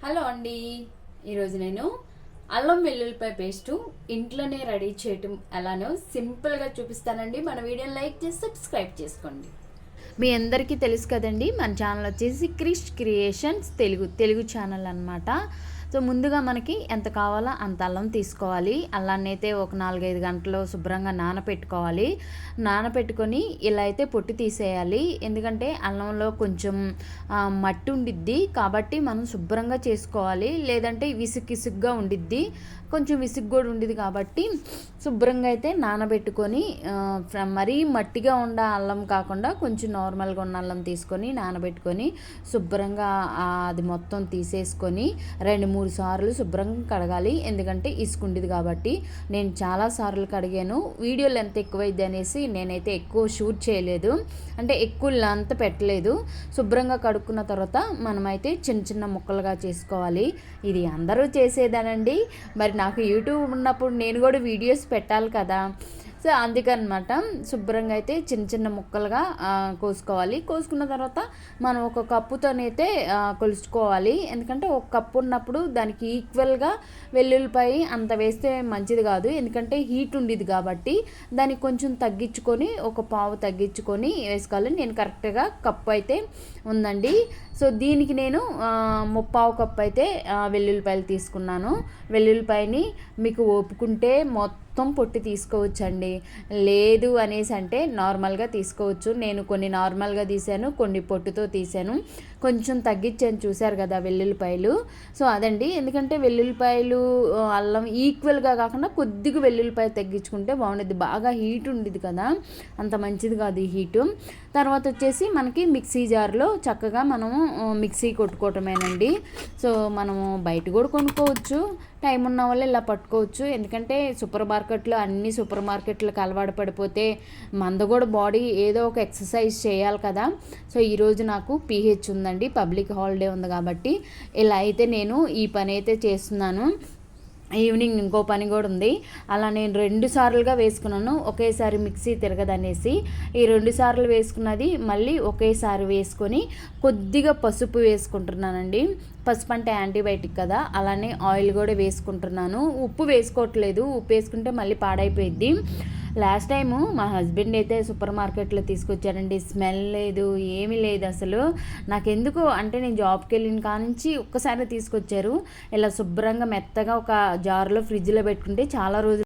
Hello అండి. ఈరోజు నేను అల్లం వెల్లుల్లిపాయ పేస్టు ఇంట్లోనే రెడీ చేయటం ఎలానో సింపుల్గా చూపిస్తానండి. మన వీడియోని లైక్ చేసి సబ్స్క్రైబ్ చేసుకోండి. మీ అందరికీ తెలుసు కదండి, మన ఛానల్ వచ్చేసి క్రిష్ క్రియేషన్స్ తెలుగు ఛానల్ అనమాట. సో ముందుగా మనకి ఎంత కావాలో అంత అల్లం తీసుకోవాలి. అల్లాన్ని అయితే ఒక 4-5 గంటలు శుభ్రంగా నానపెట్టుకోవాలి. నానపెట్టుకొని ఇలా అయితే పొట్టు తీసేయాలి. ఎందుకంటే అల్లంలో కొంచెం మట్టి ఉండిద్ది కాబట్టి మనం శుభ్రంగా చేసుకోవాలి. లేదంటే విసుగ్గా ఉండిద్ది, కొంచెం విసుగు కూడా ఉండేది కాబట్టి శుభ్రంగా అయితే నానబెట్టుకొని, మరీ మట్టిగా ఉన్న అల్లం కాకుండా కొంచెం నార్మల్గా ఉన్న అల్లం తీసుకొని నానబెట్టుకొని శుభ్రంగా అది మొత్తం తీసేసుకొని 2-3 సార్లు శుభ్రంగా కడగాలి. ఎందుకంటే ఇసుకుండేది కాబట్టి. నేను చాలా సార్లు కడిగాను. వీడియో లెంత్ ఎక్కువైంది అనేసి నేనైతే ఎక్కువ షూట్ చేయలేదు, అంటే ఎక్కువ లెంత్ పెట్టలేదు. శుభ్రంగా కడుక్కున్న తర్వాత మనమైతే చిన్న చిన్న ముక్కలుగా చేసుకోవాలి. ఇది అందరూ చేసేదానండి, మరి నాకు యూట్యూబ్ ఉన్నప్పుడు నేను కూడా వీడియోస్ పెట్టాలి కదా. సో అందుకనమాట శుభ్రంగా అయితే చిన్న చిన్న ముక్కలుగా కోసుకోవాలి. కోసుకున్న తర్వాత మనం ఒక కప్పుతోనైతే కొలుచుకోవాలి. ఎందుకంటే ఒక కప్పు ఉన్నప్పుడు దానికి ఈక్వల్గా వెల్లుల్లిపాయ అంత వేస్తే మంచిది కాదు, ఎందుకంటే హీట్ ఉండేది కాబట్టి. దానికి కొంచెం తగ్గించుకొని ఒక పావు తగ్గించుకొని వేసుకోవాలి. నేను కరెక్ట్గా కప్పు అయితే ఉందండి. సో దీనికి నేను 3/4 కప్పు అయితే వెల్లుల్లిపాయలు తీసుకున్నాను. వెల్లుల్లిపాయని మీకు ఒప్పుకుంటే మొత్తం పొట్టి తీసుకోవచ్చండి, లేదు అనేసి అంటే నార్మల్గా తీసుకోవచ్చు. నేను కొన్ని నార్మల్గా తీసాను, కొన్ని పొట్టుతో తీసాను. కొంచెం తగ్గించాను, చూశారు కదా వెల్లుల్లిపాయలు. సో అదండి, ఎందుకంటే వెల్లుల్లిపాయలు అల్లం ఈక్వల్గా కాకుండా కొద్దిగా వెల్లుల్లిపాయ తగ్గించుకుంటే బాగుండేది. బాగా హీట్ ఉండేది కదా, అంత మంచిది కాదు ఈ హీటు. తర్వాత వచ్చేసి మనకి మిక్సీ జార్లో చక్కగా మనము మిక్సీ కొట్టుకోవటమేనండి. సో మనము బయట కూడా కొనుక్కోవచ్చు, టైం ఉన్న వాళ్ళు ఇలా పట్టుకోవచ్చు. ఎందుకంటే అన్ని సూపర్ మార్కెట్లకు అలవాటు పడిపోతే మంద కూడా బాడీ ఏదో ఒక ఎక్సర్సైజ్ చేయాలి కదా. సో ఈరోజు నాకు పీహెచ్ ఉందండి, పబ్లిక్ హాలిడే ఉంది కాబట్టి ఇలా అయితే నేను ఈ పని అయితే చేస్తున్నాను. ఈవినింగ్ ఇంకో పని కూడా ఉంది. అలా నేను 2 సార్లుగా వేసుకున్నాను, ఒకేసారి మిక్సీ తిరగదనేసి. ఈ 2 సార్లు వేసుకున్నది మళ్ళీ ఒకేసారి వేసుకొని కొద్దిగా పసుపు వేసుకుంటున్నానండి. పసుపు అంటే యాంటీబయాటిక్ కదా, అలానే ఆయిల్ కూడా వేసుకుంటున్నాను. ఉప్పు వేసుకోవట్లేదు, ఉప్పు వేసుకుంటే మళ్ళీ పాడైపోయిద్ది. లాస్ట్ టైము మా హస్బెండ్ అయితే సూపర్ మార్కెట్లో తీసుకొచ్చారండి, స్మెల్ లేదు, ఏమీ లేదు అసలు. నాకెందుకు అంటే నేను జాబ్కి వెళ్ళిన కానుంచి ఒక్కసారి తీసుకొచ్చారు. ఇలా శుభ్రంగా మెత్తగా ఒక జార్లో ఫ్రిడ్జ్లో పెట్టుకుంటే చాలా రోజులు